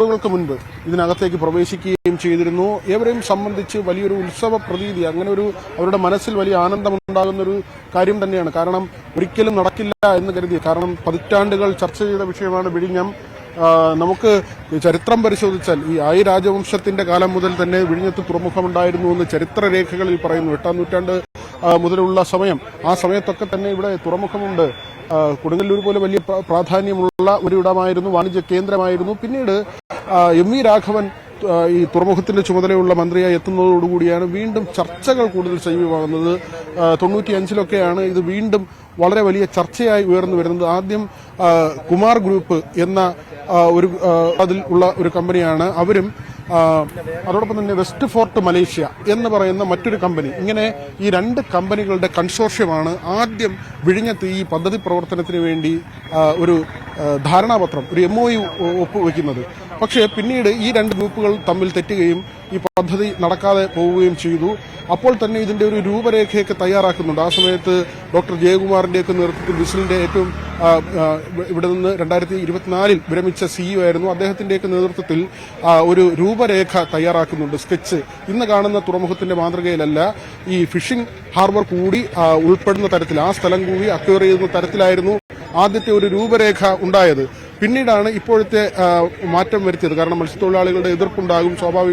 മണിക്കൂറുകൾക്ക് മുൻപ് ഇതിനകത്തേക്ക് പ്രവേശിക്കുകയും ചെയ്തിരുന്നു. ഏവരെയും സംബന്ധിച്ച് വലിയൊരു ഉത്സവ പ്രതീതി, അങ്ങനെ ഒരു അവരുടെ മനസ്സിൽ വലിയ ആനന്ദമുണ്ടാകുന്ന ഒരു കാര്യം തന്നെയാണ്. കാരണം ഒരിക്കലും നടക്കില്ല എന്ന് കരുതി, കാരണം പതിറ്റാണ്ടുകൾ ചർച്ച ചെയ്ത വിഷയമാണ് വിഴിഞ്ഞം. നമുക്ക് ചരിത്രം പരിശോധിച്ചാൽ ഈ ആയി രാജവംശത്തിന്റെ കാലം മുതൽ തന്നെ വിഴിഞ്ഞത്ത് തുറമുഖമുണ്ടായിരുന്നു എന്ന് ചരിത്രരേഖകളിൽ പറയുന്നു. 8-ാം നൂറ്റാണ്ട് മുതലുള്ള സമയം, ആ സമയത്തൊക്കെ തന്നെ ഇവിടെ തുറമുഖമുണ്ട്. കൊടുങ്ങല്ലൂർ പോലെ വലിയ പ്രാധാന്യമുള്ള ഒരു ഇടമായിരുന്നു, വാണിജ്യ കേന്ദ്രമായിരുന്നു. പിന്നീട് എം വി രാഘവൻ ഈ തുറമുഖത്തിന്റെ ചുമതലയുള്ള മന്ത്രിയായി എത്തുന്നതോടുകൂടിയാണ് വീണ്ടും ചർച്ചകൾ കൂടുതൽ സജീവമാകുന്നത്. 95-ലൊക്കെയാണ് ഇത് വീണ്ടും വളരെ വലിയ ചർച്ചയായി ഉയർന്നു വരുന്നത്. ആദ്യം കുമാർ ഗ്രൂപ്പ് എന്ന ഒരു അതിൽ ഉള്ള ഒരു കമ്പനിയാണ്, അവരും അതോടൊപ്പം തന്നെ വെസ്റ്റ് ഫോർട്ട് മലേഷ്യ എന്ന് പറയുന്ന മറ്റൊരു കമ്പനി, ഇങ്ങനെ ഈ രണ്ട് കമ്പനികളുടെ കൺസോർഷ്യമാണ് ആദ്യം വിഴിഞ്ഞത്ത് ഈ പദ്ധതി പ്രവർത്തനത്തിന് വേണ്ടി ഒരു ധാരണാപത്രം, ഒരു MOU ഒപ്പുവെക്കുന്നത്. പക്ഷേ പിന്നീട് ഈ രണ്ട് ഗ്രൂപ്പുകൾ തമ്മിൽ തെറ്റുകയും ഈ പദ്ധതി നടക്കാതെ പോവുകയും ചെയ്തു. അപ്പോൾ തന്നെ ഇതിന്റെ ഒരു രൂപരേഖയൊക്കെ തയ്യാറാക്കുന്നുണ്ട്. ആ സമയത്ത് ഡോക്ടർ ജയകുമാറിന്റെയൊക്കെ നേതൃത്വത്തിൽ വിസിലിന്റെ ഏറ്റവും ഇവിടെ നിന്ന് 2024 വിരമിച്ച CEO ആയിരുന്നു, അദ്ദേഹത്തിന്റെയൊക്കെ നേതൃത്വത്തിൽ ഒരു രൂപരേഖ തയ്യാറാക്കുന്നുണ്ട്, സ്കെച്ച്. ഇന്ന് കാണുന്ന തുറമുഖത്തിന്റെ മാതൃകയിലല്ല, ഈ ഫിഷിംഗ് ഹാർബർ കൂടി ഉൾപ്പെടുന്ന തരത്തിൽ, ആ സ്ഥലം കൂടി അക്വയർ ചെയ്യുന്ന തരത്തിലായിരുന്നു ആദ്യത്തെ ഒരു രൂപരേഖ ഉണ്ടായത്. പിന്നീടാണ് ഇപ്പോഴത്തെ മാറ്റം വരുത്തിയത്. കാരണം മത്സ്യത്തൊഴിലാളികളുടെ എതിർപ്പുണ്ടാകും, സ്വാഭാവിക